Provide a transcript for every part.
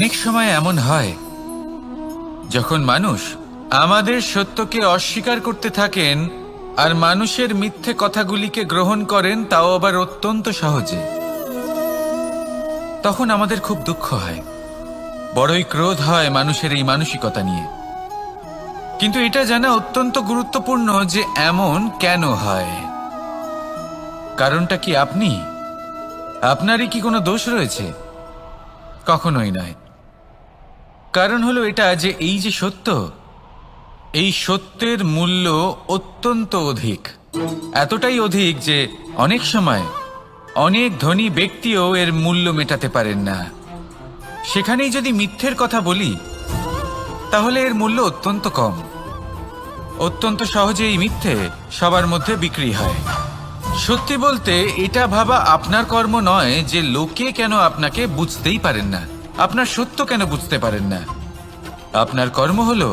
অনেক সময় এমন হয় যখন মানুষ আমাদের সত্যকে অস্বীকার করতে থাকেন আর মানুষের মিথ্যে কথাগুলিকে গ্রহণ করেন, তাও আবার অত্যন্ত সহজে। তখন আমাদের খুব দুঃখ হয়, বড়ই ক্রোধ হয় মানুষের এই মানসিকতা নিয়ে। কিন্তু এটা জানা অত্যন্ত গুরুত্বপূর্ণ যে এমন কেন হয়। কারণটা কি আপনারই কি কোনো দোষ রয়েছে? কখনোই নয়। কারণ হলো এটা যে এই যে সত্য, এই সত্যের মূল্য অত্যন্ত অধিক, এতটাই অধিক যে অনেক সময় অনেক ধনী ব্যক্তিও এর মূল্য মেটাতে পারেন না। সেখানেই যদি মিথ্যের কথা বলি তাহলে এর মূল্য অত্যন্ত কম। অত্যন্ত সহজে এই মিথ্যে সবার মধ্যে বিক্রি হয়। সত্যি বলতে এটা ভাবা আপনার কর্ম নয় যে লোকে কেন আপনাকে বুঝতেই পারেন না, আপনার সত্য কেন বুঝতে পারেন না। আপনার কর্ম হলো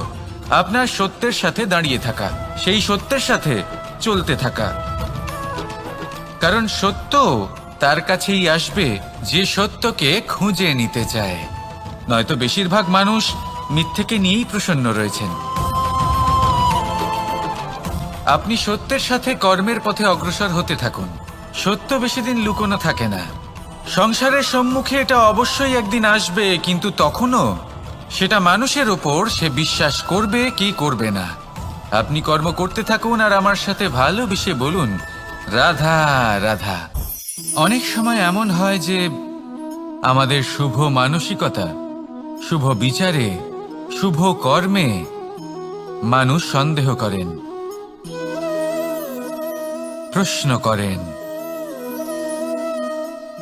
আপনার সত্যের সাথে দাঁড়িয়ে থাকা, সেই সত্যের সাথে চলতে থাকা। কারণ সত্য তার কাছেই আসবে যে সত্যকে খুঁজে নিতে চায়। নয়তো বেশিরভাগ মানুষ মিথ্যেকে নিয়েই প্রসন্ন রয়েছেন। আপনি সত্যের সাথে কর্মের পথে অগ্রসর হতে থাকুন। সত্য বেশি দিন লুকোনো থাকে না। সংসারের সম্মুখে এটা অবশ্যই একদিন আসবে, কিন্তু তখনও সেটা মানুষের ওপর সে বিশ্বাস করবে কি করবে না। আপনি কর্ম করতে থাকুন আর আমার সাথে ভালোবেসে বলুন, রাধা রাধা। অনেক সময় এমন হয় যে আমাদের শুভ মানসিকতা, শুভ বিচারে, শুভ কর্মে মানুষ সন্দেহ করেন, প্রশ্ন করেন,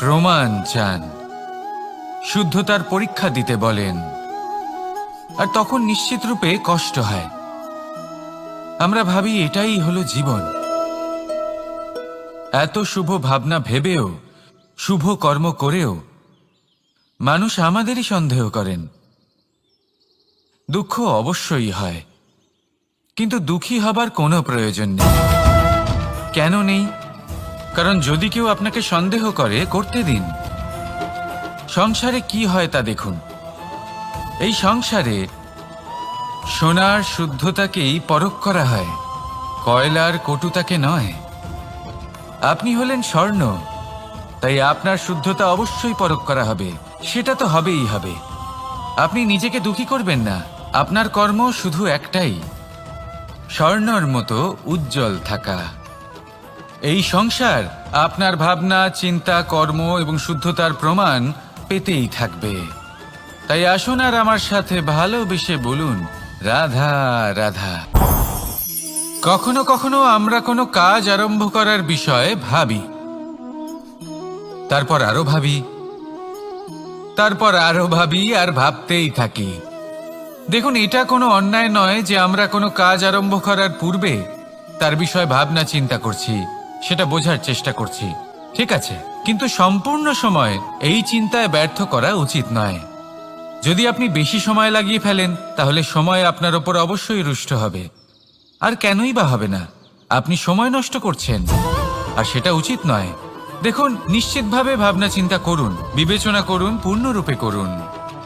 প্রমাণ চান, শুদ্ধতার পরীক্ষা দিতে বলেন। আর তখন নিশ্চিত রূপে কষ্ট হয়। আমরা ভাবি এটাই হলো জীবন। এত শুভ ভাবনা ভেবেও, শুভ কর্ম করেও মানুষ আমাদেরই সন্দেহ করেন। দুঃখ অবশ্যই হয়, কিন্তু দুঃখী হবার কোনো প্রয়োজন নেই। কেন নেই? কারণ যদি কেউ আপনাকে সন্দেহ করে, করতে দিন। সংসারে কি হয় তা দেখুন। এই সংসারে সোনার শুদ্ধতাকেই পরখ করা হয়, কয়লার কটুতাকে নয়। আপনি হলেন স্বর্ণ, তাই আপনার শুদ্ধতা অবশ্যই পরখ করা হবে। সেটা তো হবেই হবে। আপনি নিজেকে দুঃখী করবেন না। আপনার কর্ম শুধু একটাই, স্বর্ণর মতো উজ্জ্বল থাকা। এই সংসার আপনার ভাবনা, চিন্তা, কর্ম এবং শুদ্ধতার প্রমাণ পেতেই থাকবে। তাই আসুন আর আমার সাথে ভালোবেসে বলুন, রাধা রাধা। কখনো কখনো আমরা কোনো কাজ আরম্ভ করার বিষয়ে ভাবি, তারপর আরো ভাবি, তারপর আরো ভাবি, আর ভাবতেই থাকি। দেখুন, এটা কোনো অন্যায় নয় যে আমরা কোনো কাজ আরম্ভ করার পূর্বে তার বিষয়ে ভাবনা চিন্তা করছি, সেটা বোঝার চেষ্টা করছি। ঠিক আছে, কিন্তু সম্পূর্ণ সময় এই চিন্তায় ব্যর্থ করা উচিত নয়। যদি আপনি বেশি সময় লাগিয়ে ফেলেন তাহলে সময় আপনার ওপর অবশ্যই রুষ্ট হবে। আর কেনই বা হবে না? আপনি সময় নষ্ট করছেন, আর সেটা উচিত নয়। দেখুন, নিশ্চিতভাবে ভাবনা চিন্তা করুন, বিবেচনা করুন, পূর্ণরূপে করুন,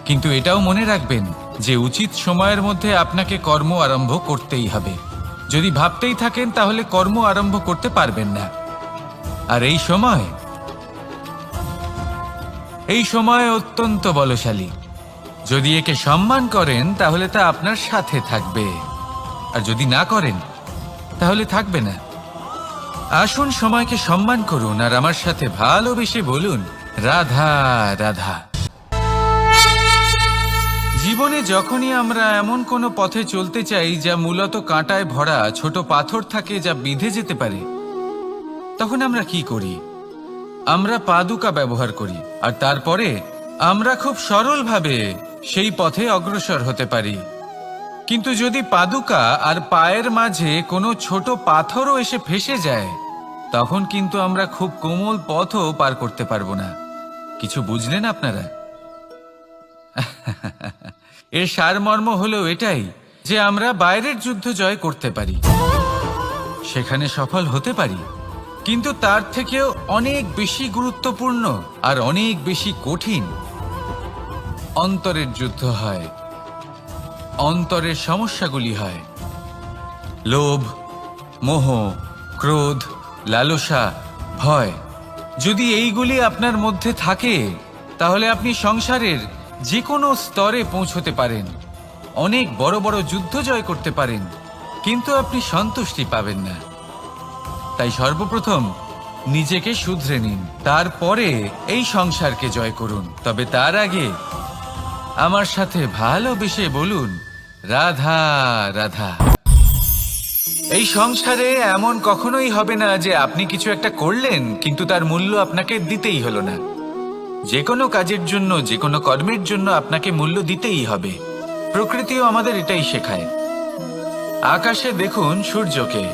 কিন্তু এটাও মনে রাখবেন যে উচিত সময়ের মধ্যে আপনাকে কর্ম আরম্ভ করতেই হবে। যদি ভাবতেই থাকেন তাহলে কর্ম আরম্ভ করতে পারবেন না। আর এই সময় অত্যন্ত বলশালী। যদি একে সম্মান করেন তাহলে তা আপনার সাথে থাকবে, আর যদি না করেন তাহলে থাকবে না। আসুন সময়কে সম্মান করুন আর আমার সাথে ভালোবেসে বলুন, রাধা রাধা। জীবনে যখনই আমরা এমন কোনো পথে চলতে চাই যা মূলত কাঁটায় ভরা ছোট পাথর থাকে, যা বিঁধে যেতে পারে, তখন আমরা কি করি? আমরা পাদুকা ব্যবহার করি, আর তারপরে আমরা খুব সরলভাবে সেই পথে অগ্রসর হতে পারি। কিন্তু যদি পাদুকা আর পায়ের মাঝে কোনো ছোট পাথরও এসে ফেঁসে যায়, তখন কিন্তু আমরা খুব কোমল পথও পার করতে পারবো না। কিছু বুঝলেন আপনারা? এর সারমর্ম হলো এটাই যে আমরা বাইরের যুদ্ধ জয় করতে পারি, সেখানে সফল হতে পারি, কিন্তু তার থেকেও অনেক বেশি গুরুত্বপূর্ণ আর অনেক বেশি কঠিন অন্তরের যুদ্ধ হয়, অন্তরের সমস্যাগুলি হয়। লোভ, মোহ, ক্রোধ, লালসা, ভয়, যদি এইগুলি আপনার মধ্যে থাকে তাহলে আপনি সংসারের যে কোনো স্তরে পৌঁছতে পারেন, অনেক বড় বড় যুদ্ধ জয় করতে পারেন, কিন্তু আপনি সন্তুষ্টি পাবেন না। তাই সর্বপ্রথম নিজেকে শুধরে নিন, তারপরে এই সংসারকে জয় করুন। তবে তার আগে আমার সাথে ভালোবেসে বলুন, রাধা রাধা। এই সংসারে এমন কখনোই হবে না যে আপনি কিছু একটা করলেন কিন্তু তার মূল্য আপনাকে দিতেই হলো না। যে কোনো কাজের জন্য, যে কোনো কর্মের জন্য আপনাকে মূল্য দিতেই হবে। প্রকৃতিও আমাদের এটাই শেখায়। আকাশে দেখুন সূর্যকে,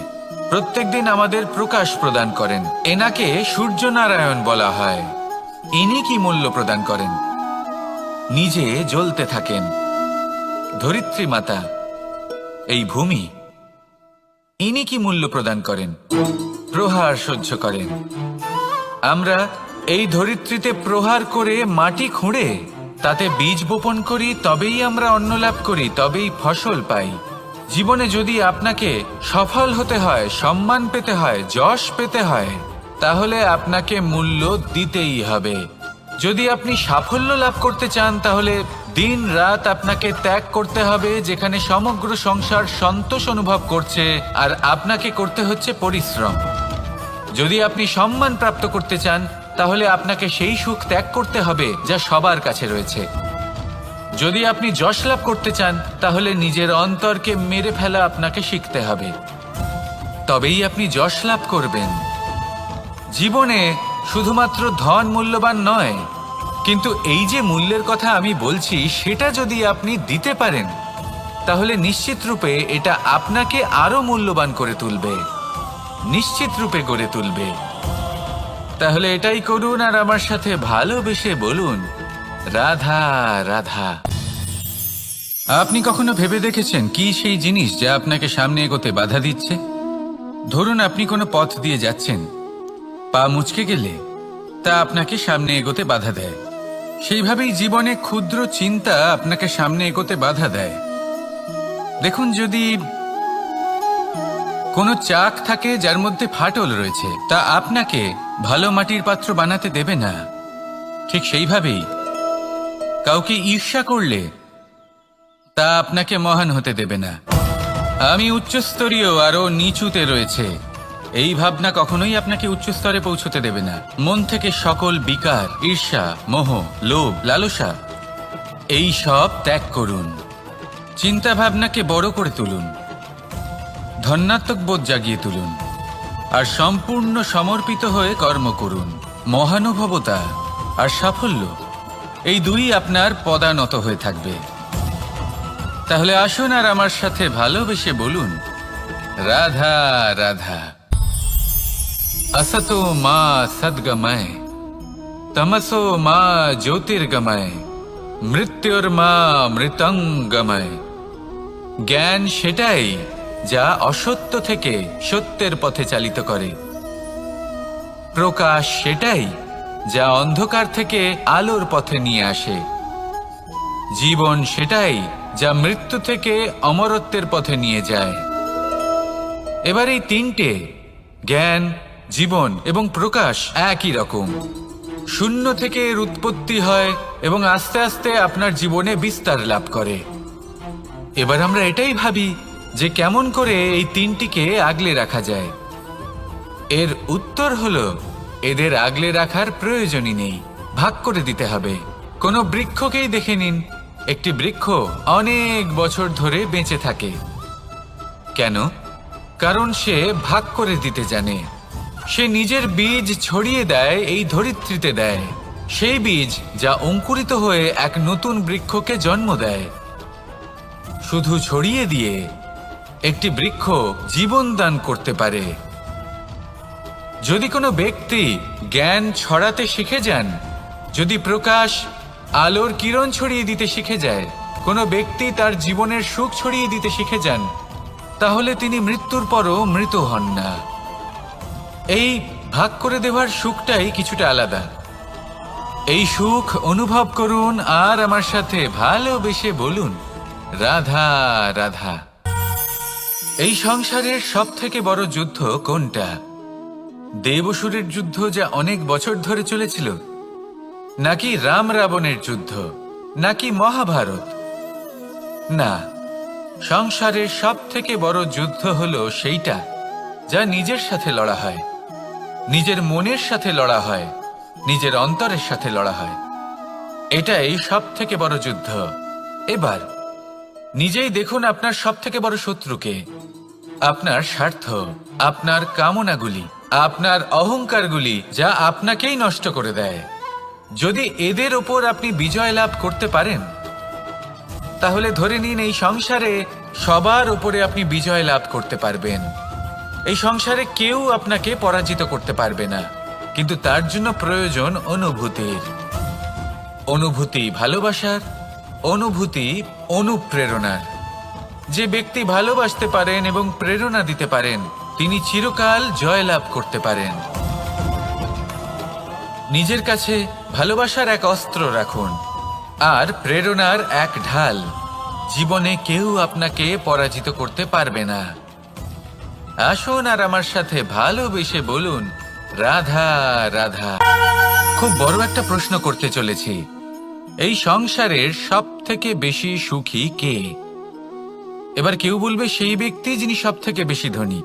প্রত্যেকদিন আমাদের প্রকাশ প্রদান করেন। এনাকে সূর্যনারায়ণ বলা হয়। ইনি কি মূল্য প্রদান করেন? নিজে জ্বলতে থাকেন। ধরিত্রী মাতা, এই ভূমি, ইনি কি মূল্য প্রদান করেন? প্রহার সহ্য করেন। আমরা এই ধরিত্রীতে প্রহার করে মাটি খুঁড়ে তাতে বীজ বপন করি, তবেই আমরা অন্ন লাভ করি, তবেই ফসল পাই। জীবনে যদি আপনাকে সফল হতে হয়, সম্মান পেতে হয়, যশ পেতে হয়, তাহলে আপনাকে মূল্য দিতেই হবে। যদি আপনি সাফল্য লাভ করতে চান তাহলে দিন রাত আপনাকে ত্যাগ করতে হবে, যেখানে সমগ্র সংসার সন্তোষ অনুভব করছে আর আপনাকে করতে হচ্ছে পরিশ্রম। যদি আপনি সম্মান প্রাপ্ত করতে চান তাহলে আপনাকে সেই সুখ ত্যাগ করতে হবে যা সবার কাছে রয়েছে। যদি আপনি যশ লাভ করতে চান তাহলে নিজের অন্তরকে মেরে ফেলা আপনাকে শিখতে হবে, তবেই আপনি যশ লাভ করবেন। জীবনে শুধুমাত্র ধন মূল্যবান নয়, কিন্তু এই যে মূল্যের কথা আমি বলছি সেটা যদি আপনি দিতে পারেন তাহলে নিশ্চিত রূপে এটা আপনাকে আরো মূল্যবান করে তুলবে, নিশ্চিত রূপে গড়ে তুলবে। তাহলে এটাই করুন আর আমার সাথে ভালোবেসে বলুন, রাধা রাধা। আপনি কখনো ভেবে দেখেছেন কি সেই জিনিস যা আপনাকে সামনে এগোতে বাধা দিচ্ছে? ধরুন আপনি কোনো পথ দিয়ে যাচ্ছেন, পা মুচকে গেলে তা আপনাকে সামনে এগোতে বাধা দেয়। সেইভাবেই জীবনে ক্ষুদ্র চিন্তা আপনাকে সামনে এগোতে বাধা দেয়। দেখুন, যদি কোনো চাক থাকে যার মধ্যে ফাটল রয়েছে, তা আপনাকে ভালো মাটির পাত্র বানাতে দেবে না। ঠিক সেইভাবেই কাউকে ঈর্ষা করলে তা আপনাকে মহান হতে দেবে না। আমি উচ্চস্তরীয়, আরো নিচুতে রয়েছে, এই ভাবনা কখনোই আপনাকে উচ্চ স্তরে পৌঁছতে দেবে না। মন থেকে সকল বিকার, ঈর্ষা, মোহ, লোভ, লালসা এই সব ত্যাগ করুন। চিন্তা ভাবনাকে বড় করে তুলুন, ধন্যাত্মক বোধ জাগিয়ে তুলুন আর সম্পূর্ণ সমর্পিত হয়ে কর্ম করুন। মহানুভবতা আর সাফল্য এই দুই আপনার পদানত হয়ে থাকবে। তাহলে আসুন আর আমার সাথে ভালোবেসে বলুন, রাধা রাধা। असतो मा सद्गमय, तमसो मा ज्योतिर्गमय, মৃত্যুর্মা মৃতঙ্গময়। জ্ঞান সেটাই যা অসত্য থেকে সত্যের পথে চালিত করে। প্রকাশ সেটাই যা অন্ধকার থেকে আলোর পথে নিয়ে আসে। জীবন সেটাই যা মৃত্যু থেকে অমরত্বের পথে নিয়ে যায়। এবার এই তিনটে, জ্ঞান, জীবন এবং প্রকাশ, একই রকম। শূন্য থেকে এর উৎপত্তি হয় এবং আস্তে আস্তে আপনার জীবনে বিস্তার লাভ করে। এবার আমরা এটাই ভাবি যে কেমন করে এই তিনটিকে আগলে রাখা যায়। এর উত্তর হলো, এদের আগলে রাখার প্রয়োজনই নেই, ভাগ করে দিতে হবে। কোনো বৃক্ষকেই দেখে নিন, একটি বৃক্ষ অনেক বছর ধরে বেঁচে থাকে। কেন? কারণ সে ভাগ করে দিতে জানে। সে নিজের বীজ ছড়িয়ে দেয়, এই ধরিত্রীতে দেয়, সেই বীজ যা অঙ্কুরিত হয়ে এক নতুন বৃক্ষকে জন্ম দেয়। শুধু ছড়িয়ে দিয়ে একটি বৃক্ষ জীবন দান করতে পারে। যদি কোনো ব্যক্তি জ্ঞান ছড়াতে শিখে যান, যদি প্রকাশ, আলোর কিরণ ছড়িয়ে দিতে শিখে যায়, কোনো ব্যক্তি তার জীবনের সুখ ছড়িয়ে দিতে শিখে যান, তাহলে তিনি মৃত্যুর পরও মৃত হন না। এই ভাগ করে দেওয়ার সুখটাই কিছুটা আলাদা। এই সুখ অনুভব করুন আর আমার সাথে ভালোবেসে বলুন, রাধা রাধা। এই সংসারের সব থেকে বড় যুদ্ধ কোনটা? দেব-অসুরের যুদ্ধ, যা অনেক বছর ধরে চলেছিল, নাকি রাম রাবণের যুদ্ধ, নাকি মহাভারত? না, সংসারের সব থেকে বড় যুদ্ধ হলো সেইটা যা নিজের সাথে লড়া হয়, নিজের মনের সাথে লড়া হয়, নিজের অন্তরের সাথে লড়া হয়। এটাই সব থেকে বড় যুদ্ধ। এবার নিজেই দেখুন আপনার সব থেকে বড় শত্রুকে। আপনার স্বার্থ, আপনার কামনাগুলি, আপনার অহংকারগুলি, যা আপনাকেই নষ্ট করে দেয়। যদি এদের ওপর আপনি বিজয় লাভ করতে পারেন, তাহলে ধরে নিন এই সংসারে সবার ওপরে আপনি বিজয় লাভ করতে পারবেন। এই সংসারে কেউ আপনাকে পরাজিত করতে পারবে না। কিন্তু তার জন্য প্রয়োজন অনুভূতির। অনুভূতি ভালোবাসার, অনুভূতি অনুপ্রেরণার। যে ব্যক্তি ভালোবাসতে পারেন এবং প্রেরণা দিতে পারেন, তিনি চিরকাল জয়লাভ করতে পারেন। নিজের কাছে ভালোবাসার এক অস্ত্র রাখুন আর প্রেরণার এক ঢাল। জীবনে কেউ আপনাকে পরাজিত করতে পারবে না। আসুন আর আমার সাথে ভালোবেসে বলুন, রাধা রাধা। খুব বড় একটা প্রশ্ন করতে চলেছি। এই সংসারের সব থেকে বেশি সুখী কে? এবার কেউ বলবে সেই ব্যক্তি যিনি সব থেকে বেশি ধনী,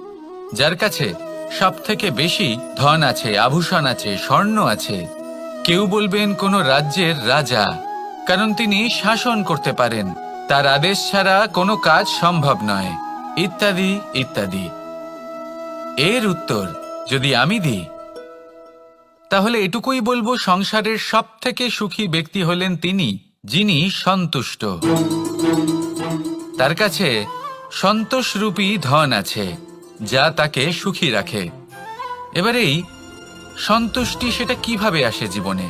যার কাছে সব থেকে বেশি ধন আছে, আভূষণ আছে, স্বর্ণ আছে। কেউ বলবেন কোনো রাজ্যের রাজা, কারণ তিনি শাসন করতে পারেন, তার আদেশ ছাড়া কোনো কাজ সম্ভব নয়, ইত্যাদি ইত্যাদি। এর উত্তর যদি আমি দিই, তাহলে এটুকুই বলবো, সংসারের সব থেকে সুখী ব্যক্তি হলেন তিনি যিনি সন্তুষ্ট। তার কাছে সন্তোষরূপী ধন আছে, যা তাকে সুখী রাখে। এবার এই সন্তুষ্টি, সেটা কিভাবে আসে জীবনে?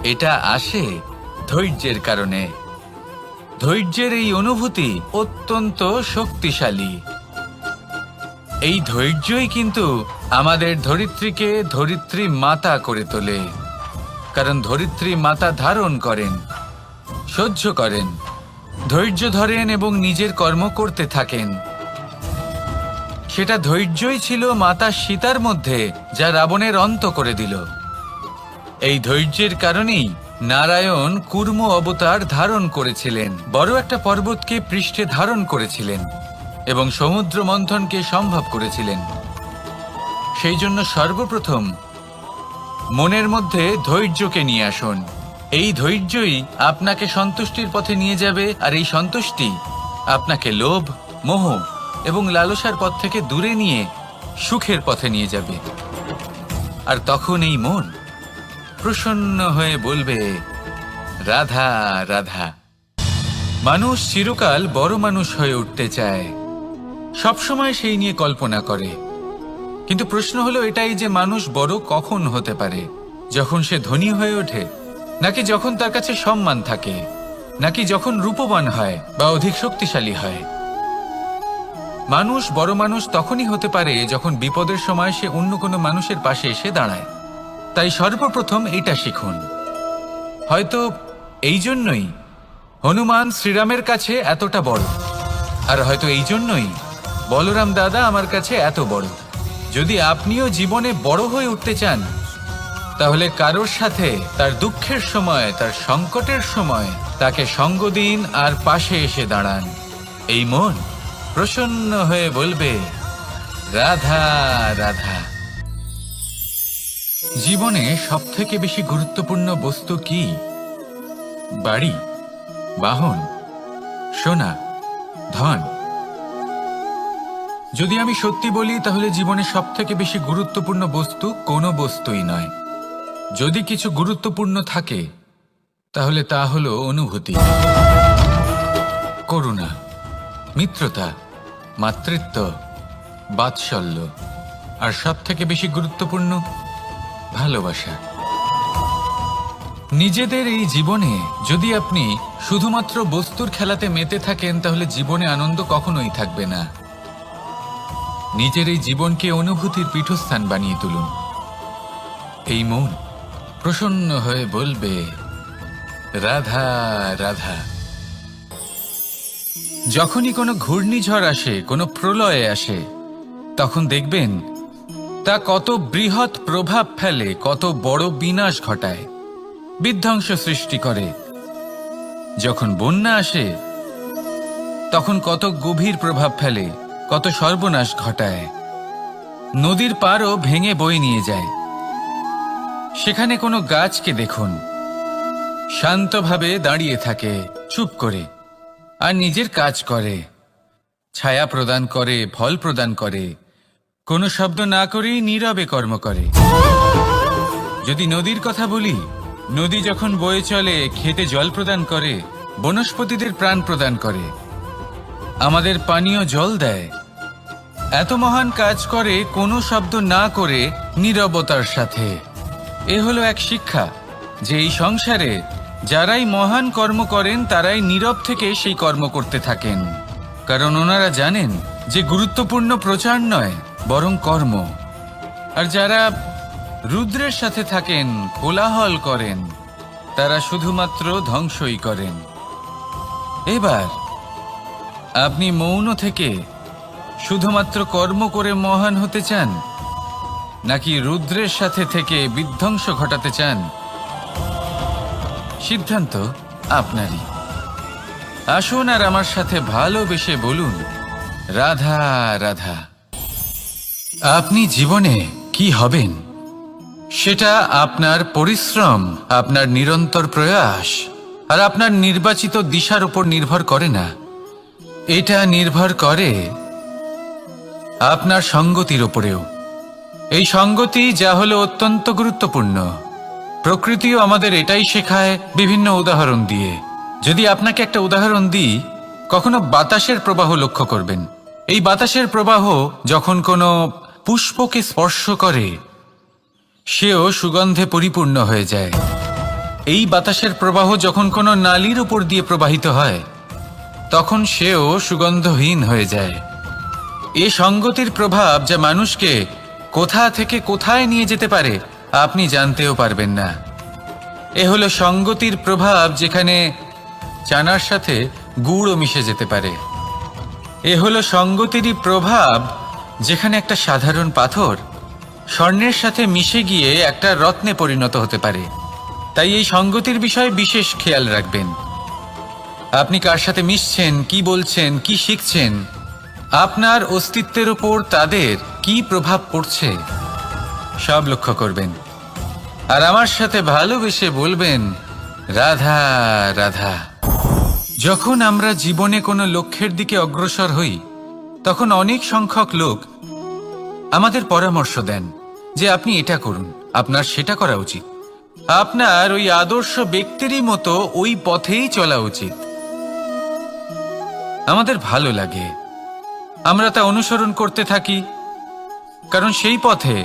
এটা আসে ধৈর্যের কারণে। ধৈর্যের এই অনুভূতি অত্যন্ত শক্তিশালী। এই ধৈর্যই কিন্তু আমাদের ধরিত্রীকে ধরিত্রী মাতা করে তোলে। কারণ ধরিত্রী মাতা ধারণ করেন, সহ্য করেন, ধৈর্য ধরেন এবং নিজের কর্ম করতে থাকেন। সেটা ধৈর্যই ছিল মাতা সীতার মধ্যে, যা রাবণের অন্ত করে দিল। এই ধৈর্যের কারণেই নারায়ণ কুর্ম অবতার ধারণ করেছিলেন, বড় একটা পর্বতকে পৃষ্ঠে ধারণ করেছিলেন এবং সমুদ্র মন্থনকে সম্ভব করেছিলেন। সেই জন্য সর্বপ্রথম মনের মধ্যে ধৈর্যকে নিয়ে আসুন। এই ধৈর্যই আপনাকে সন্তুষ্টির পথে নিয়ে যাবে, আর এই সন্তুষ্টি আপনাকে লোভ, মোহ এবং লালসার পথ থেকে দূরে নিয়ে সুখের পথে নিয়ে যাবে। আর তখন এই মন প্রসন্ন হয়ে বলবে, রাধা রাধা। মানুষ চিরকাল বড় মানুষ হয়ে উঠতে চায়, সবসময় সেই নিয়ে কল্পনা করে। কিন্তু প্রশ্ন হলো এটাই যে মানুষ বড় কখন হতে পারে? যখন সে ধনী হয়ে ওঠে, নাকি যখন তার কাছে সম্মান থাকে, নাকি যখন রূপবান হয় বা অধিক শক্তিশালী হয়? মানুষ বড় মানুষ তখনই হতে পারে যখন বিপদের সময় সে অন্য কোনো মানুষের পাশে এসে দাঁড়ায়। তাই সর্বপ্রথম এটা শিখুন। হয়তো এই জন্যই হনুমান শ্রীরামের কাছে এতটা বড়, আর হয়তো এই জন্যই বলরাম দাদা আমার কাছে এত বড়। যদি আপনিও জীবনে বড় হয়ে উঠতে চান, তাহলে কারোর সাথে তার দুঃখের সময়, তার সংকটের সময় তাকে সঙ্গ দিন আর পাশে এসে দাঁড়ান। এই মন প্রসন্ন হয়ে বলবে, রাধা রাধা। জীবনে সব থেকে বেশি গুরুত্বপূর্ণ বস্তু কি? বাড়ি, বাহন, সোনা, ধন। যদি আমি সত্যি বলি, তাহলে জীবনে সব থেকে বেশি গুরুত্বপূর্ণ বস্তু কোনো বস্তুই নয়। যদি কিছু গুরুত্বপূর্ণ থাকে, তাহলে তা হলো অনুভূতি, করুণা, মিত্রতা, মাতৃত্ব, বাৎসল্য, আর সব থেকে বেশি গুরুত্বপূর্ণ ভালোবাসা। নিজেদের এই জীবনে যদি আপনি শুধুমাত্র বস্তুর খেলাতে মেতে থাকেন, তাহলে জীবনে আনন্দ কখনোই থাকবে না। নিজের এই জীবনকে অনুভূতির পীঠস্থান বানিয়ে তুলুন। এই মন প্রসন্ন হয়ে বলবে, রাধা রাধা। যখনই কোনো ঘূর্ণিঝড় আসে, কোনো প্রলয় আসে, তখন দেখবেন তা কত বৃহৎ প্রভাব ফেলে, কত বড় বিনাশ ঘটায়, বিধ্বংস সৃষ্টি করে। যখন বন্যা আসে তখন কত গভীর প্রভাব ফেলে, কত সর্বনাশ ঘটায়। নদীর পাড়ও ভেঙে বয়ে নিয়ে যায়। সেখানে কোনো গাছকে দেখুন, শান্তভাবে দাঁড়িয়ে থাকে, চুপ করে, আর নিজের কাজ করে, ছায়া প্রদান করে, ফল প্রদান করে, কোনো শব্দ না করেই নীরবে কর্ম করে। যদি নদীর কথা বলি, নদী যখন বয়ে চলে, খেতে জল প্রদান করে, বনস্পতিদের প্রাণ প্রদান করে, আমাদের পানীয় জল দেয়। এত মহান কাজ করে কোনো শব্দ না করে, নীরবতার সাথে। এ হলো এক শিক্ষা যে এই সংসারে যারাই মহান কর্ম করেন তারাই নীরব থেকে সেই কর্ম করতে থাকেন, কারণ ওনারা জানেন যে গুরুত্বপূর্ণ প্রচার নয়, বরং কর্ম। আর যারা রুদ্রের সাথে থাকেন, কোলাহল করেন, তারা শুধুমাত্র ধ্বংসই করেন। এবার আপনি মৌন থেকে শুধুমাত্র কর্ম করে মহান হতে চান, নাকি রুদ্রের সাথে থেকে বিধ্বংস ঘটাতে চান? সিদ্ধান্ত আপনারই। আসুন আর আমার সাথে ভালোবেসে বলুন, রাধা রাধা। আপনি জীবনে কি হবেন সেটা আপনার পরিশ্রম, আপনার নিরন্তর প্রয়াস আর আপনার নির্বাচিত দিশার উপর নির্ভর করে না। এটা নির্ভর করে আপনার সঙ্গতির উপরেও। এই সঙ্গতি যা হলো অত্যন্ত গুরুত্বপূর্ণ। প্রকৃতিও আমাদের এটাই শেখায় বিভিন্ন উদাহরণ দিয়ে। যদি আপনাকে একটা উদাহরণ দিই, কখনো বাতাসের প্রবাহ লক্ষ্য করবেন। এই বাতাসের প্রবাহ যখন কোনো পুষ্পকে স্পর্শ করে, সেও সুগন্ধে পরিপূর্ণ হয়ে যায়। এই বাতাসের প্রবাহ যখন কোনো নালীর উপর দিয়ে প্রবাহিত হয়, তখন সেও সুগন্ধহীন হয়ে যায়। এ সঙ্গতির প্রভাব যা মানুষকে কোথা থেকে কোথায় নিয়ে যেতে পারে আপনি জানতেও পারবেন না। এ হলো সঙ্গতির প্রভাব, যেখানে চানার সাথে গুড়ও মিশে যেতে পারে। এ হলো সঙ্গতিরই প্রভাব, যেখানে একটা সাধারণ পাথর স্বর্ণের সাথে মিশে গিয়ে একটা রত্নে পরিণত হতে পারে। তাই এই সঙ্গতির বিষয়ে বিশেষ খেয়াল রাখবেন। আপনি কার সাথে মিশছেন, কি বলছেন, কি শিখছেন, আপনার অস্তিত্বের উপর তাদের কি প্রভাব পড়ছে, সব লক্ষ্য করবেন। আর আমার সাথে ভালোবেসে বলবেন, রাধা রাধা। যখন আমরা জীবনে কোনো লক্ষ্যের দিকে অগ্রসর হই, তখন অনেক সংখ্যক লোক আমাদের পরামর্শ দেন যে আপনি এটা করুন, আপনার সেটা করা উচিত, আপনার ওই আদর্শ ব্যক্তিরই মতো ওই পথেই চলা উচিত। আমাদের ভালো লাগে, আমরা তা অনুসরণ করতে থাকি, কারণ সেই পথে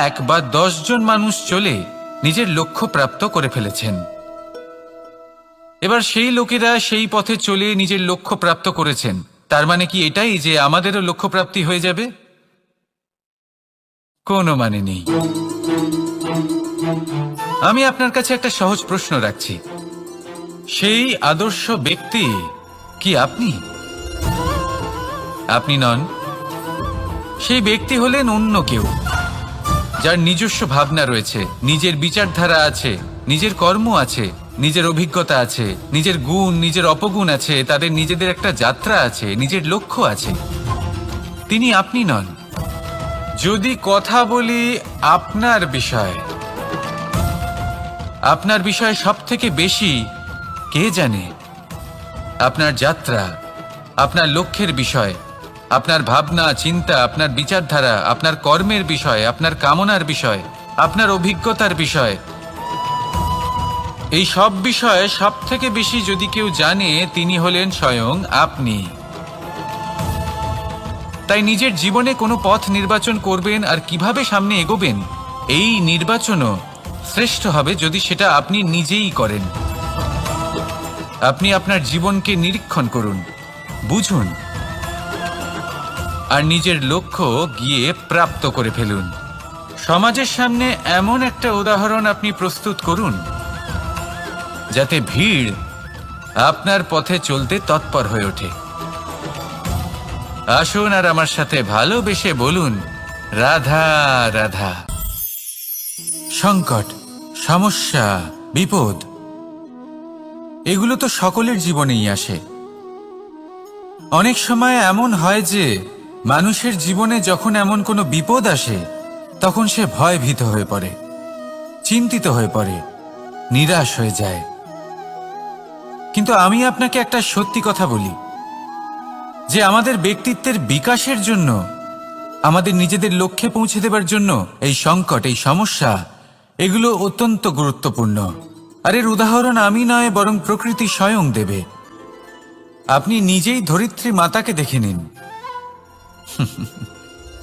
1 বা 10 জন মানুষ চলে নিজের লক্ষ্য প্রাপ্ত করে ফেলেছেন। এবার সেই লোকেরা সেই পথে চলে নিজের লক্ষ্য প্রাপ্ত করেছেন, তার মানে কি এটাই যে আমাদেরও লক্ষ্য প্রাপ্তি হয়ে যাবে? কোনো মানে নেই। আমি আপনার কাছে একটা সহজ প্রশ্ন রাখছি, সেই আদর্শ ব্যক্তি কি আপনি? আপনি নন। সেই ব্যক্তি হলেন অন্য কেউ, যার নিজস্ব ভাবনা রয়েছে, নিজের বিচারধারা আছে, নিজের কর্ম আছে, নিজের অভিজ্ঞতা আছে, নিজের গুণ, নিজের অপগুণ আছে, তাদের নিজেদের একটা যাত্রা আছে, নিজের লক্ষ্য আছে। তিনি আপনি নন। যদি কথা বলি আপনার বিষয়ে, আপনার বিষয়ে সব থেকে বেশি কে জানে? আপনার যাত্রা, আপনার লক্ষ্যের বিষয়, আপনার ভাবনা চিন্তা, আপনার বিচারধারা, আপনার কর্মের বিষয়, আপনার কামনার বিষয়, আপনার অভিজ্ঞতার বিষয়, এই সব বিষয়ে সব থেকে বেশি যদি কেউ জানে, তিনি হলেন স্বয়ং আপনি। তাই নিজের জীবনে কোনো পথ নির্বাচন করবেন আর কিভাবে সামনে এগোবেন, এই নির্বাচনও শ্রেষ্ঠ হবে যদি সেটা আপনি নিজেই করেন। আপনি আপনার জীবনকে নিরীক্ষণ করুন, বুঝুন, আর নিজের লক্ষ্য গিয়ে প্রাপ্ত করে ফেলুন। সমাজের সামনে এমন একটা উদাহরণ আপনি প্রস্তুত করুন যাতে ভিড় আপনার পথে চলতে তৎপর হয়ে ওঠে। আসুন আর আমার সাথে ভালোবেসে বলুন, রাধা রাধা। সংকট, সমস্যা, বিপদ এগুলো তো সকলের জীবনেই আসে। অনেক সময় এমন হয় যে মানুষের জীবনে যখন এমন কোনো বিপদ আসে তখন সে ভয়ভীত হয়ে পড়ে, চিন্তিত হয়ে পড়ে, নিরাশ হয়ে যায়। কিন্তু আমি আপনাকে একটা সত্যি কথা বলি যে আমাদের ব্যক্তিত্বের বিকাশের জন্য, আমাদের নিজেদের লক্ষ্যে পৌঁছে দেবার জন্য এই সংকট, এই সমস্যা এগুলো অত্যন্ত গুরুত্বপূর্ণ। আর এর উদাহরণ আমি নয়, বরং প্রকৃতি স্বয়ং দেবে। আপনি নিজেই ধরিত্রী মাতাকে দেখে নিন।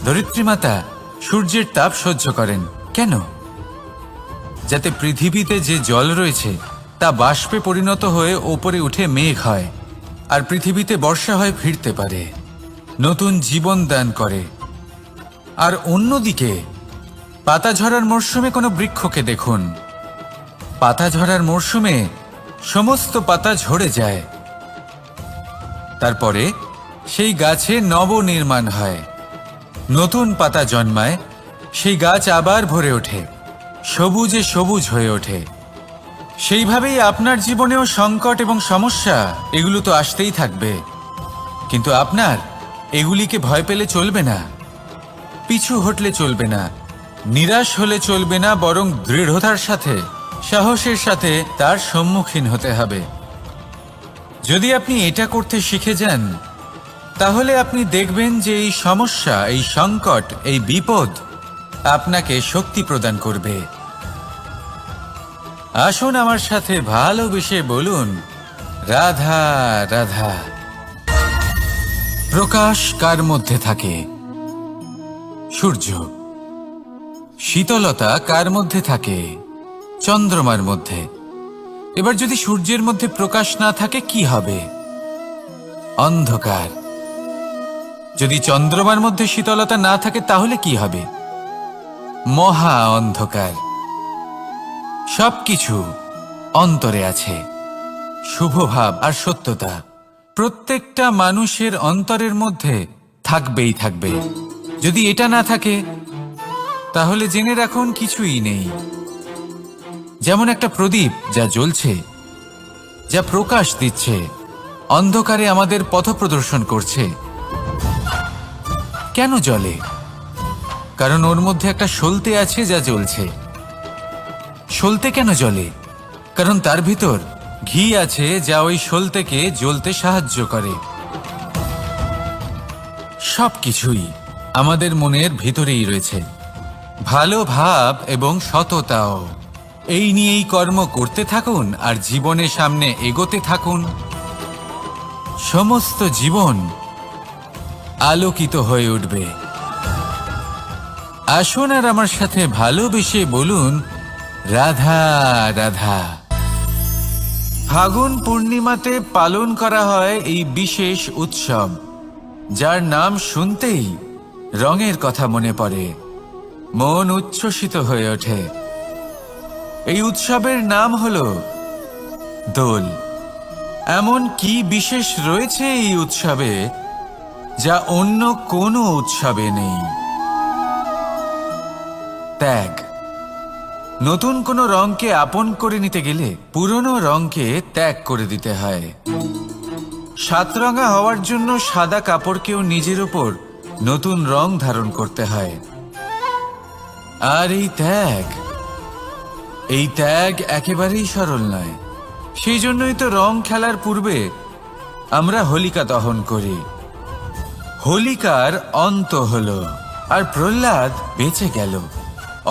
ধরিত্রী মাতা সূর্যের তাপ সহ্য করেন কেন? যাতে পৃথিবীতে যে জল রয়েছে তা বাষ্পে পরিণত হয়ে ওপরে উঠে মেঘ হয়, আর পৃথিবীতে বর্ষা হয়ে ফিরতে পারে, নতুন জীবন দান করে। আর অন্যদিকে পাতা ঝরার মরশুমে কোনো বৃক্ষকে দেখুন, পাতা ঝরার মরশুমে সমস্ত পাতা ঝরে যায়, তারপরে সেই গাছে নবনির্মাণ হয়, নতুন পাতা জন্মায়, সেই গাছ আবার ভরে ওঠে, সবুজে সবুজ হয়ে ওঠে। সেইভাবেই আপনার জীবনেও সংকট এবং সমস্যা এগুলো তো আসতেই থাকবে, কিন্তু আপনার এগুলিকে ভয় পেলে চলবে না, পিছু হটলে চলবে না, নিরাশ হলে চলবে না, বরং দৃঢ়তার সাথে, সাহসের সাথে তার সম্মুখীন হতে হবে। যদি আপনি এটা করতে শিখে যান তাহলে আপনি দেখবেন যে এই সমস্যা, এই সংকট, এই বিপদ আপনাকে শক্তি প্রদান করবে। আসুন আমার সাথে ভালোবেসে বলুন, রাধা রাধা। প্রকাশ কার মধ্যে থাকে? সূর্য। শীতলতা কার মধ্যে থাকে? চন্দ্রমার মধ্যে। এবার যদি সূর্যের মধ্যে প্রকাশ না থাকে কি হবে? অন্ধকার। যদি চন্দ্রমার মধ্যে শীতলতা না থাকে তাহলে কি হবে? মহা অন্ধকার। সবকিছু অন্তরে আছে, শুভভাব আর সত্যতা প্রত্যেকটা মানুষের অন্তরের মধ্যে থাকবেই থাকবে। যদি এটা না থাকে তাহলে জেনে রাখুন কিছুই নেই। যেমন একটা প্রদীপ যা জ্বলছে, যা প্রকাশ দিচ্ছে, অন্ধকারে আমাদের পথ প্রদর্শন করছে। কেন জ্বলে? কারণ ওর মধ্যে একটা সলতে আছে যা জ্বলছে। সলতে কেন জ্বলে? কারণ তার ভিতর ঘি আছে যা ওই সলতেকে জ্বলতে সাহায্য করে। সবকিছুই আমাদের মনের ভিতরেই রয়েছে, ভালো ভাব এবং সততাও। এই নিয়েই কর্ম করতে থাকুন আর জীবনের সামনে এগোতে থাকুন। সমস্ত জীবন আলোকিত হয়ে উঠবে। আসুন আর আমার সাথে ভালোবেসে বলুন, রাধা রাধা। ফাগুন পূর্ণিমাতে পালন করা হয় এই বিশেষ উৎসব, যার নাম শুনতেই রঙের কথা মনে পড়ে, মন উচ্ছ্বসিত হয়ে ওঠে। এই উৎসবের নাম হলো দোল। এমন কি বিশেষ রয়েছে এই উৎসবে যা অন্য কোনো উৎসবে নেই? ত্যাগ। নতুন কোনো রঙকে আপন করে নিতে গেলে পুরনো রঙকে ত্যাগ করে দিতে হয়। সাতরঙা হওয়ার জন্য সাদা কাপড়কেও নিজের উপর নতুন রং ধারণ করতে হয়। আর এই ত্যাগ একেবারেই সরল নয়। সেই জন্যই তো রং খেলার পূর্বে আমরা হোলিকা দহন করি। হোলিকার অন্ত হলো আর প্রহ্লাদ বেঁচে গেল।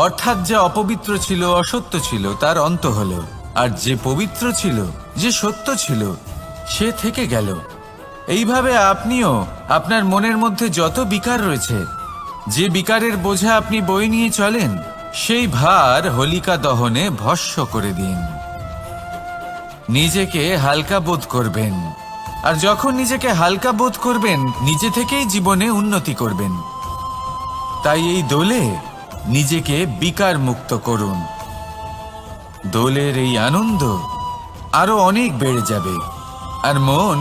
অর্থাৎ যা অপবিত্র ছিল, অসত্য ছিল, তার অন্ত হলো, আর যে পবিত্র ছিল, যে সত্য ছিল, সে থেকে গেল। এইভাবে আপনিও আপনার মনের মধ্যে যত বিকার রয়েছে, যে বিকারের বোঝা আপনি বয়ে নিয়ে চলেন, সেই ভার হোলিকা দহনে ভস্ম করে দিন। নিজেকে হালকা বোধ করবেন, আর যখন নিজেকে হালকা বোধ করবেন নিজে থেকেই জীবনে উন্নতি করবেন। তাই এই দোলে নিজেকে বিকার মুক্ত করুন। দোলের এই আনন্দ আরো অনেক বেড়ে যাবে, আর মন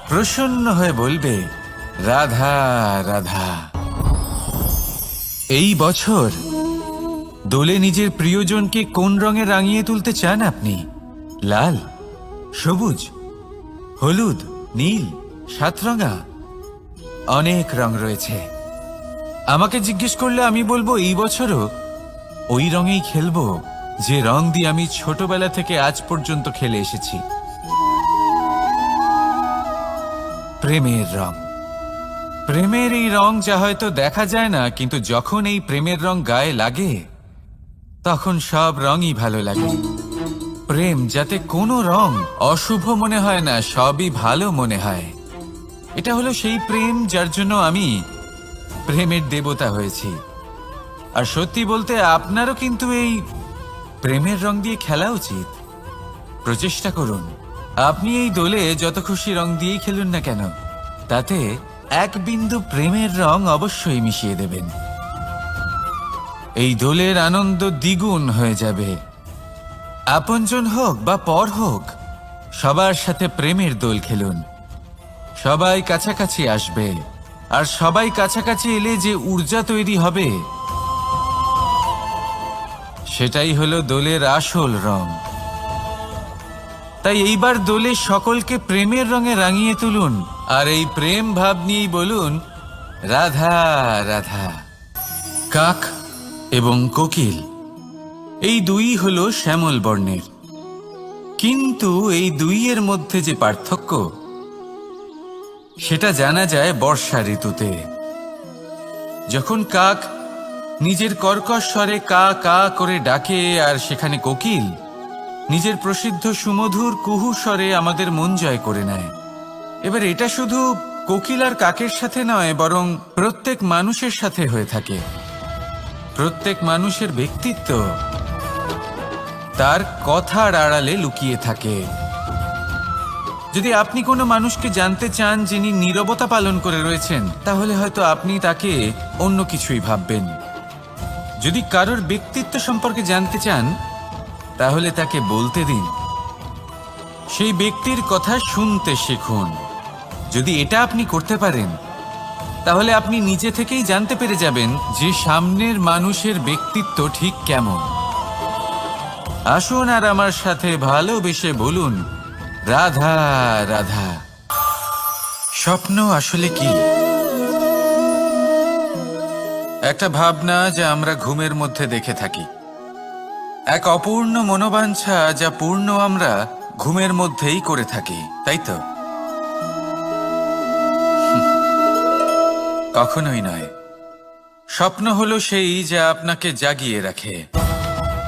প্রসন্ন হয়ে বলবে, রাধা রাধা। এই বছর দোলে নিজের প্রিয়জনকে কোন রঙে রাঙিয়ে তুলতে চান আপনি? লাল, সবুজ, হলুদ, নীল, সাতরঙা, অনেক রং রয়েছে। আমাকে জিজ্ঞেস করলে আমি বলবো এই বছরও ওই রঙেই খেলবো যে রং দিয়ে আমি ছোটবেলা থেকে আজ পর্যন্ত খেলে এসেছি, প্রেমের রং। প্রেমের এই রং যা হয়তো দেখা যায় না, কিন্তু যখন এই প্রেমের রং গায়ে লাগে তখন সব রঙই ভালো লাগে। প্রেম যাতে কোনো রং অশুভ মনে হয় না, সবই ভালো মনে হয়। এটা হলো সেই প্রেম যার জন্য আমি প্রেমের দেবতা হয়েছি। আর সত্যি বলতে আপনারও কিন্তু এই প্রেমের রং দিয়ে খেলা উচিত। প্রচেষ্টা করুন। আপনি এই দোলে যত খুশি রং দিয়েই খেলুন না কেন, তাতে এক বিন্দু প্রেমের রং অবশ্যই মিশিয়ে দেবেন। এই দোলের আনন্দ দ্বিগুণ হয়ে যাবে। আপনজন হোক বা পর হোক, সবার সাথে প্রেমের দোল খেলুন। সবাই কাছাকাছি আসবে, আর সবাই কাছাকাছি এলে যে ঊর্জা তৈরি হবে সেটাই হলো দোলের আসল রং। তাই এইবার দোলে সকলকে প্রেমের রঙে রাঙিয়ে তুলুন, আর এই প্রেম ভাব নিয়েই বলুন, রাধা রাধা। কাক এবং কোকিল এই দুই হলো শ্যামল বর্ণের, কিন্তু এই দুইয়ের মধ্যে যে পার্থক্য সেটা জানা যায় বর্ষা ঋতুতে। যখন কাক নিজের কর্কশ স্বরে কা কা করে ডাকে, আর সেখানে কোকিল নিজের প্রসিদ্ধ সুমধুর কুহু স্বরে আমাদের মন জয় করে নেয়। এবার এটা শুধু কোকিল আর কাকের সাথে নয়, বরং প্রত্যেক মানুষের সাথে হয়ে থাকে। প্রত্যেক মানুষের ব্যক্তিত্ব তার কথার আড়ালে লুকিয়ে থাকে। যদি আপনি কোনো মানুষকে জানতে চান যিনি নীরবতা পালন করে রয়েছেন, তাহলে হয়তো আপনি তাকে অন্য কিছুই ভাববেন। যদি কারোর ব্যক্তিত্ব সম্পর্কে জানতে চান, তাহলে তাকে বলতে দিন। সেই ব্যক্তির কথা শুনতে শিখুন। যদি এটা আপনি করতে পারেন, তাহলে আপনি নিজে থেকেই জানতে পেরে যাবেন যে সামনের মানুষের ব্যক্তিত্ব ঠিক কেমন। আসুন আর আমার সাথে ভালোবেসে বলুন, রাধা রাধা। স্বপ্ন আসলে কি? একটা ভাবনা যা আমরা ঘুমের মধ্যে দেখে থাকি, এক অপূর্ণ মনোবাঞ্ছা যা পূর্ণ আমরা ঘুমের মধ্যেই করে থাকি, তাই তো? কখনোই নয়। স্বপ্ন হলো সেই যা আপনাকে জাগিয়ে রাখে।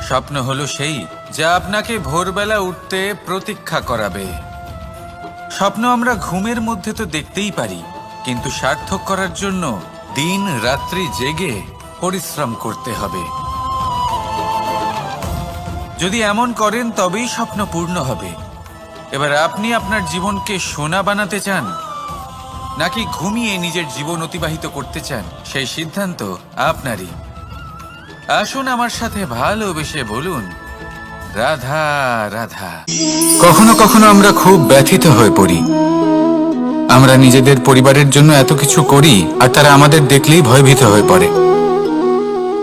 স্বপ্ন হলো সেই যা আপনাকে ভোরবেলা উঠতে প্রতীক্ষা করাবে। স্বপ্ন আমরা ঘুমের মধ্যে তো দেখতেই পারি, কিন্তু সার্থক করার জন্য দিন রাত্রি জেগে পরিশ্রম করতে হবে। যদি এমন করেন তবেই স্বপ্ন পূর্ণ হবে। এবার আপনি আপনার জীবনকে সোনা বানাতে চান, নাকি ঘুমিয়ে নিজের জীবন অতিবাহিত করতে চান, সেই সিদ্ধান্ত আপনারই। আসুন আমার সাথে ভালোবেসে বলুন, রাধা রাধা। কখনো কখনো আমরা খুব ব্যথিত হয়ে পড়ি। আমরা নিজেদের পরিবারের জন্য এত কিছু করি, আর তারা আমাদের দেখলেই ভয়ভীত হয়ে পড়ে,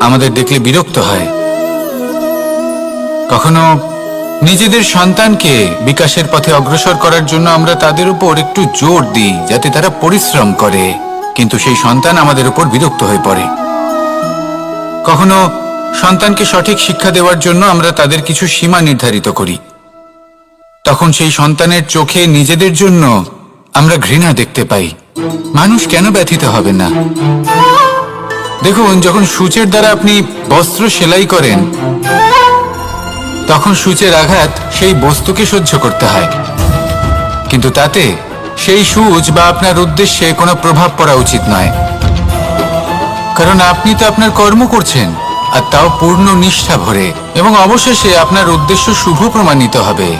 আমাদের দেখলে বিরক্ত হয়। কখনো নিজেদের সন্তানকে বিকাশের পথে অগ্রসর করার জন্য আমরা তাদের উপর একটু জোর দিই যাতে তারা পরিশ্রম করে, কিন্তু সেই সন্তান আমাদের উপর বিরক্ত হয়ে পড়ে। কখনো সন্তানকে সঠিক শিক্ষা দেওয়ার জন্য আমরা তাদের কিছু সীমা নির্ধারিত করি, তখন সেই সন্তানের চোখে নিজেদের জন্য আমরা ঘৃণা দেখতে পাই। মানুষ কেন ব্যথিত হবে না? দেখুন, যখন সূচের দ্বারা আপনি বস্ত্র সেলাই করেন, তখন সূচের আঘাত সেই বস্তুকে সহ্য করতে হয়, কিন্তু তাতে সেই সূচ বা আপনার উদ্দেশ্যে কোনো প্রভাব পড়া উচিত নয়, কারণ আপনি তো আপনার কর্ম করছেন, আর তাও পূর্ণ নিষ্ঠা ভরে, এবং অবশেষে আপনার উদ্দেশ্য শুভ প্রমাণিত হবে।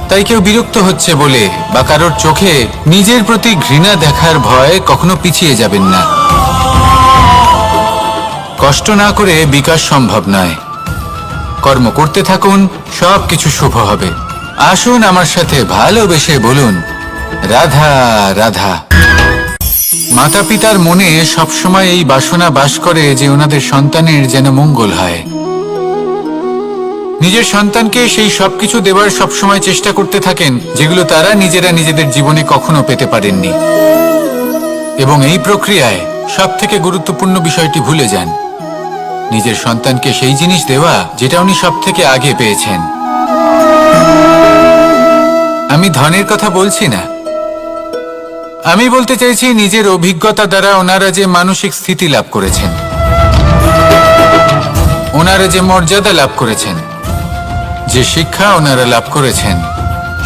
তাই কেউ বিরক্ত হচ্ছে বলে বা কারোর চোখে নিজের প্রতি ঘৃণা দেখার ভয় কখনো পিছিয়ে যাবেন না। কষ্ট না করে বিকাশ সম্ভব নয়। কর্ম করতে থাকুন, সবকিছু শুভ হবে। আসুন আমার সাথে ভালোবেসে বলুন, রাধা রাধা। মাতা পিতার মনে সবসময় এই বাসনা বাস করে যে ওনাদের সন্তানের যেন মঙ্গল হয়। নিজের সন্তানকে সেই সবকিছু দেওয়ার সবসময় চেষ্টা করতে থাকেন যেগুলো তারা নিজেরা নিজেদের জীবনে কখনো পেতে পারেননি, এবং এই প্রক্রিয়ায় সব থেকে গুরুত্বপূর্ণ বিষয়টি ভুলে যান, নিজের সন্তানকে সেই জিনিস দেওয়া যেটা উনি সব থেকে আগে পেয়েছেন। আমি ধনের কথা বলছি না, আমি বলতে চাইছি নিজের অভিজ্ঞতা দ্বারা ওনারা যে মানসিক স্থিতি লাভ করেছেন, ওনারা যে মর্যাদা লাভ করেছেন, যে শিক্ষা ওনারা লাভ করেছেন,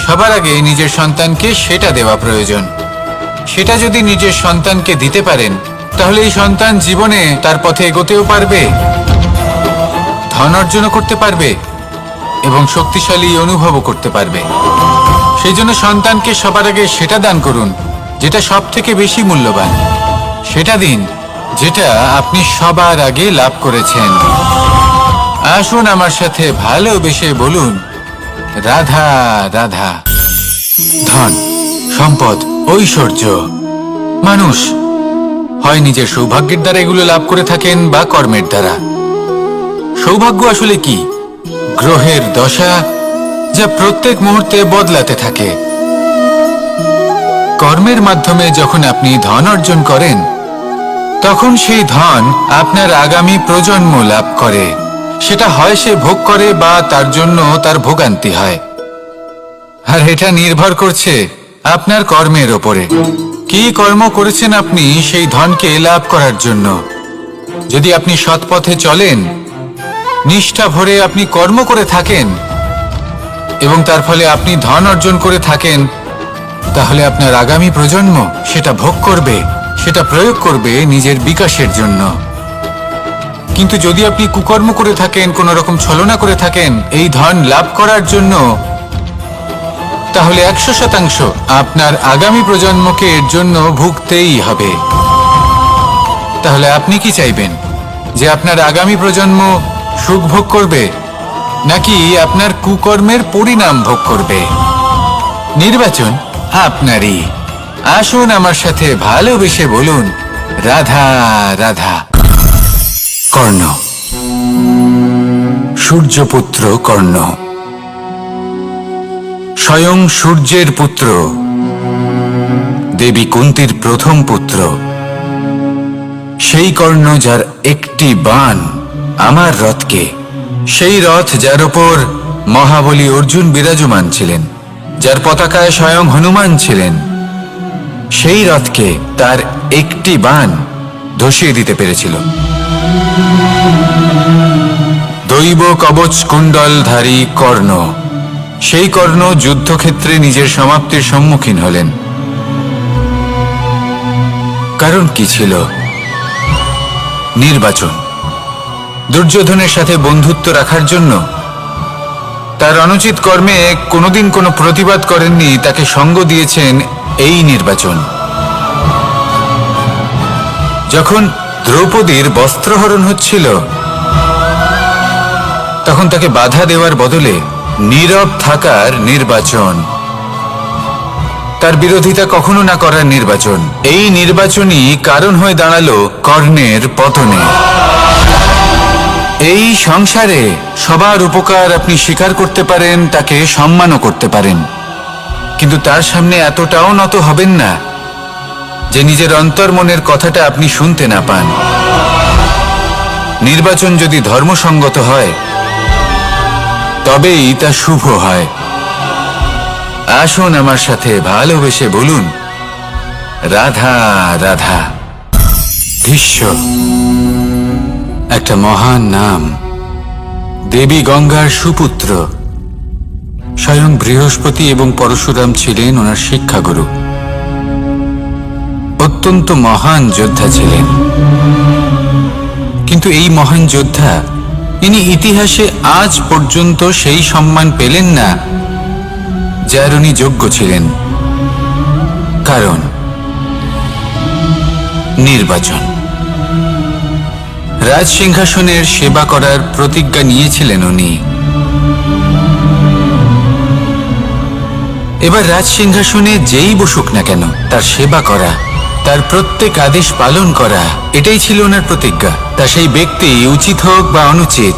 সবার আগে নিজের সন্তানকে সেটা দেওয়া প্রয়োজন। সেটা যদি নিজের সন্তানকে দিতে পারেন, তাহলে এই সন্তান জীবনে তার পথে এগোতেও পারবে, ধন অর্জনও করতে পারবে এবং শক্তিশালী অনুভবও করতে পারবে। সেই জন্য সন্তানকে সবার আগে সেটা দান করুন যেটা সব থেকে বেশি মূল্যবান। সেটা দিন যেটা আপনি সবার আগে লাভ করেছেন। আসুন আমার সাথে ভালোবেসে বলুন, রাধা রাধা। ধন, সম্পদ, ঐশ্বর্য মানুষ হয় নিজের সৌভাগ্যের দ্বারা এগুলো লাভ করে থাকেন বা কর্মের দ্বারা। সৌভাগ্য আসলে কি? গ্রহের দশা যা প্রত্যেক মুহূর্তে বদলাতে থাকে। কর্মের মাধ্যমে যখন আপনি ধন অর্জন করেন, তখন সেই ধন আপনার আগামী প্রজন্ম লাভ করে। সেটা হয় সে ভোগ করে বা তার জন্য তার ভোগান্তি হয়। আর এটা নির্ভর করছে আপনার কর্মের ওপরে। কি কর্ম করেছেন আপনি সেই ধনকে লাভ করার জন্য? যদি আপনি সৎ পথে চলেন, নিষ্ঠা ভরে আপনি কর্ম করে থাকেন এবং তার ফলে আপনি ধন অর্জন করে থাকেন, তাহলে আপনার আগামী প্রজন্ম সেটা ভোগ করবে, সেটা প্রয়োগ করবে নিজের বিকাশের জন্য। কিন্তু যদি আপনি কুকর্ম করে থাকেন, কোন রকম ছলনা করে থাকেন এই ধন লাভ করার জন্য, তাহলে 100% আপনার আগামী প্রজন্মকে এর জন্য ভুগতেই হবে। তাহলে আপনি কি চাইবেন? যে আপনার আগামী প্রজন্ম সুখ ভোগ করবে, নাকি আপনার কুকর্মের পরিণাম ভোগ করবে? নির্বাচন আপনারই। আসুন আমার সাথে ভালোবেসে বলুন, রাধা রাধা। কর্ণ, সূর্যপুত্র কর্ণ, স্বয়ং সূর্যের পুত্র, দেবী কুন্তির প্রথম পুত্র। সেই কর্ণ যার একটি বাণ আমার রথকে, সেই রথ যার ওপর মহাবলী অর্জুন বিরাজমান ছিলেন, যার পতাকায় স্বয়ং হনুমান ছিলেন, সেই রথকে তার একটি বাণ ধসিয়ে দিতে পেরেছিল। দৈব কবচ কুণ্ডলধারী কর্ণ, সেই কর্ণ যুদ্ধক্ষেত্রে নিজের সমাপ্তির সম্মুখীন হলেন। কারণ কি ছিল? নির্বাচন। দুর্যোধনের সাথে বন্ধুত্ব রাখার জন্য, তার অনুচিত কর্মে কোনোদিন কোনো প্রতিবাদ করেননি, তাকে সঙ্গ দিয়েছেন এই নির্বাচন। যখন দ্রৌপদীর বস্ত্রহরণ হচ্ছিল, তখন তাকে বাধা দেওয়ার বদলে নীরব থাকার নির্বাচন, তার বিরোধিতা কখনো না করার নির্বাচন। এই নির্বাচনই কারণ হয়ে দাঁড়ালো কর্ণের পতনে। এই সংসারে সবার উপকার আপনি স্বীকার করতে পারেন, তাকে সম্মানও করতে পারেন, কিন্তু তার সামনে এতটাও নত হবেন না যে নিজের অন্তর্মনের কথাটা আপনি শুনতে না পান। নির্বাচন যদি ধর্মসঙ্গত হয়, তবেই তা শুভ হয়। আসুন আমার সাথে ভালোবেসে বলুন, রাধা রাধা। ভীষ্ম, একটা মহান নাম। দেবী গঙ্গার সুপুত্র, স্বয়ং বৃহস্পতি এবং পরশুরাম ছিলেন ওনার শিক্ষাগুরু। অত্যন্ত মহান যোদ্ধা ছিলেন, কিন্তু এই মহান যোদ্ধা ইনি ইতিহাসে আজ পর্যন্ত সেই সম্মান পেলেন না যার উনি যোগ্য ছিলেন। কারণ নির্বাচন। রাজ সিংহাসনের সেবা করার প্রতিজ্ঞা নিয়েছিলেন উনি। এবার রাজ সিংহাসনে যেই বসুক না কেন তার সেবা করা, তার প্রত্যেক আদেশ পালন করা, এটাই ছিল ওনার প্রতিজ্ঞা। তা সেই ব্যক্তি উচিত হোক বা অনুচিত,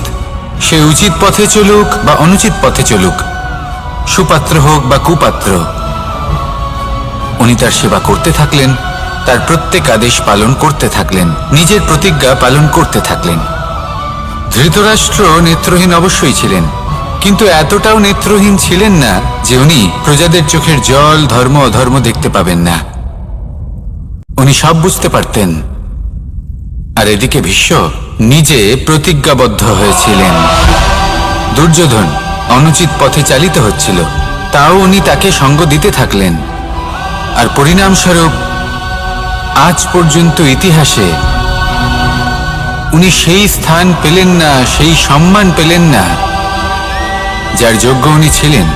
সে উচিত পথে চলুক বা অনুচিত পথে চলুক, সুপাত্র হোক বা কুপাত্র, উনি তার সেবা করতে থাকলেন, তার প্রত্যেক আদেশ পালন করতে থাকলেন, নিজের প্রতিজ্ঞা পালন করতে থাকলেন। ধৃতরাষ্ট্র নেত্রহীন অবশ্যই ছিলেন, কিন্তু এতটাও নেত্রহীন ছিলেন না যে উনি প্রজাদের চোখের জল, ধর্ম অধর্ম দেখতে পাবেন না। উনি সব বুঝতে পারতেন। আর এদিকে ভীষ্ম নিজে প্রতিজ্ঞাবদ্ধ হয়েছিলেন। দুর্যোধন অনুচিত পথে চালিত হচ্ছিল, তাও উনি তাকে সঙ্গ দিতে থাকলেন। আর পরিণামস্বরূপ আজ পর্যন্ত ইতিহাসে উনি সেই স্থান পেলেন না, সেই সম্মান পেলেন না যার যোগ্য উনি ছিলেন।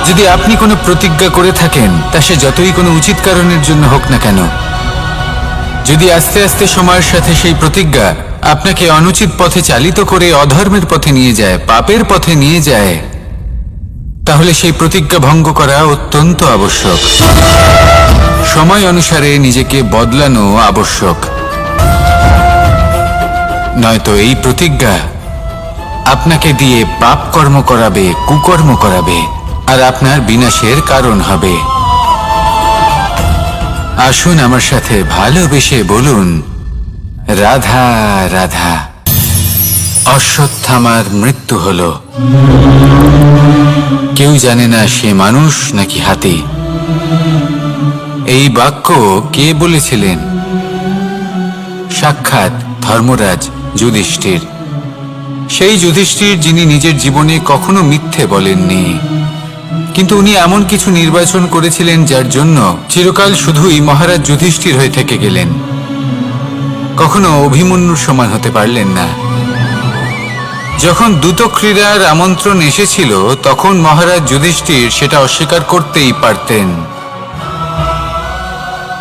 যদি আপনি কোনো প্রতিজ্ঞা করে থাকেন, তা সে যতই কোনো উচিত কারণের জন্য হোক না কেন, যদি আস্তে আস্তে সময়ের সাথে সেই প্রতিজ্ঞা আপনাকে অনুচিত পথে চালিত করে অধর্মের পথে নিয়ে যায়, পাপের পথে নিয়ে যায়, তাহলে সেই প্রতিজ্ঞা ভঙ্গ করা অত্যন্ত আবশ্যক। সময় অনুসারে নিজেকে বদলানো আবশ্যক, নয়তো এই প্রতিজ্ঞা আপনাকে দিয়ে পাপ কর্ম করাবে, কুকর্ম করাবে, আর আপনার বিনাশের কারণ হবে। আসুন আমার সাথে ভালোবেসে বলুন, রাধা রাধা। অশ্বত্থামার মৃত্যু হল। কেউ জানে না সে মানুষ নাকি হাতি। এই বাক্য কে বলেছিলেন? সাক্ষাৎ ধর্মরাজ যুধিষ্ঠির। সেই যুধিষ্ঠির যিনি নিজের জীবনে কখনো মিথ্যে বলেননি, কিন্তু উনি এমন কিছু নির্বাচন করেছিলেন যার জন্য চিরকাল শুধুই মহারাজ যুধিষ্ঠির হয়ে থেকে গেলেন, কখনো অভিমন্যুর সমান হতে পারলেন না। যখন দ্যুতক্রীড়ার আমন্ত্রণ এসেছিল, তখন মহারাজ যুধিষ্ঠির সেটা অস্বীকার করতেই পারতেন,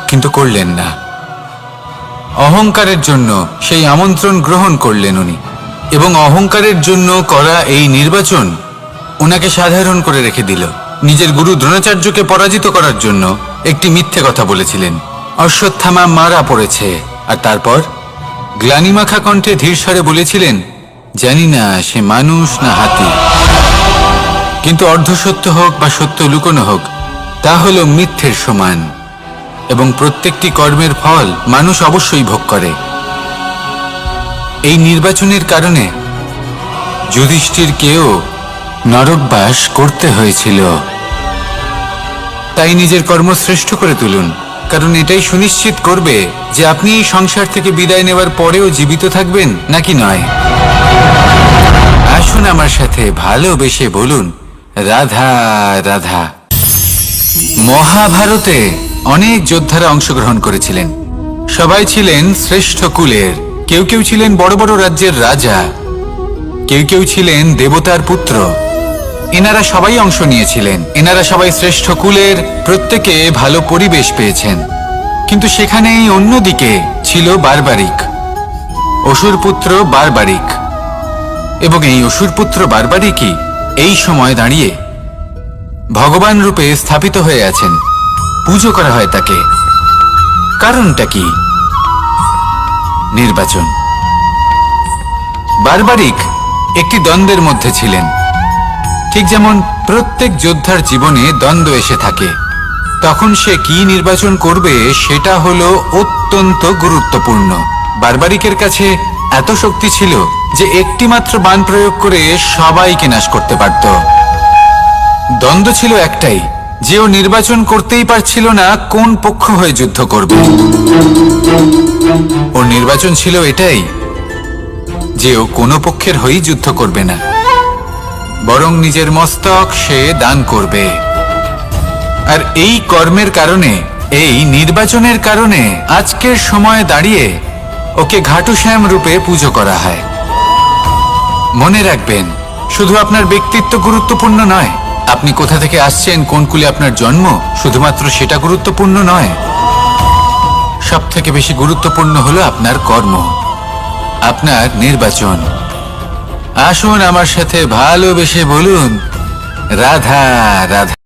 কিন্তু করলেন না। অহংকারের জন্য সেই আমন্ত্রণ গ্রহণ করলেন উনি, এবং অহংকারের জন্য করা এই নির্বাচন ওনাকে সাধারণ করে রেখে দিল। নিজের গুরু দ্রোণাচার্যকে পরাজিত করার জন্য একটি মিথ্যে কথা বলেছিলেন। অশ্বত্থামা মারা পড়েছে, আর তারপর গ্লানিমাখা কণ্ঠে ধীরস্বরে বলেছিলেন, জানি না সে মানুষ না হাতি। কিন্তু অর্ধসত্য হোক বা সত্য লুকোনো হোক, তা হল মিথ্যের সমান, এবং প্রত্যেকটি কর্মের ফল মানুষ অবশ্যই ভোগ করে। এই নির্বাচনের কারণে যুধিষ্ঠিরকেও নরকবাস করতে হয়েছিল। তাই নিজের কর্ম শ্রেষ্ঠ করে তুলুন, কারণ এটাই সুনিশ্চিত করবে যে আপনি এই সংসার থেকে বিদায় নেওয়ার পরেও জীবিত থাকবেন নাকি নয়। আসুন আমার সাথে ভালোবেসে বলুন, রাধা রাধা। মহাভারতে অনেক যোদ্ধারা অংশগ্রহণ করেছিলেন। সবাই ছিলেন শ্রেষ্ঠ কুলের। কেউ কেউ ছিলেন বড় বড় রাজ্যের রাজা, কেউ কেউ ছিলেন দেবতার পুত্র। এনারা সবাই অংশ নিয়েছিলেন। এনারা সবাই শ্রেষ্ঠ কুলের, প্রত্যেকে ভালো পরিবেশ পেয়েছেন। কিন্তু সেখানেই অন্যদিকে ছিল বারবারিক, অসুরপুত্র বারবারিক। এবং এই অসুরপুত্র বারবারিকই এই সময় দাঁড়িয়ে ভগবান রূপে স্থাপিত হয়ে আছেন। পুজো করা হয় তাকে। কারণটা কি? নির্বাচন। বারবারিক একটি দ্বন্দ্বের মধ্যে ছিলেন, ঠিক যেমন প্রত্যেক যোদ্ধার জীবনে দ্বন্দ্ব এসে থাকে। তখন সে কি নির্বাচন করবে সেটা হলো অত্যন্ত গুরুত্বপূর্ণ। বারবারিকের কাছে এত শক্তি ছিল যে একটি মাত্র বাণ প্রয়োগ করে সবাইকে নাশ করতে পারত। দ্বন্দ্ব ছিল একটাই, যে ও নির্বাচন করতেই পারছিল না কোন পক্ষ হয়ে যুদ্ধ করবে। ওর নির্বাচন ছিল এটাই যে ও কোনো পক্ষের হয়েই যুদ্ধ করবে না, বরং নিজের মস্তক সে দান করবে। আর এই কর্মের কারণে, এই নির্বাচনের কারণে আজকের সময়ে দাঁড়িয়ে ওকে ঘাটুশ্যাম রূপে পুজো করা হয়। মনে রাখবেন, শুধু আপনার ব্যক্তিত্ব গুরুত্বপূর্ণ নয়, আপনি কোথা থেকে আসছেন, কোন কুলে আপনার জন্ম, শুধুমাত্র সেটা গুরুত্বপূর্ণ নয়। সব থেকে বেশি গুরুত্বপূর্ণ হলো আপনার কর্ম, আপনার নির্বাচন। আসুন আমার সাথে ভালোবেসে বলুন, রাধা রাধা।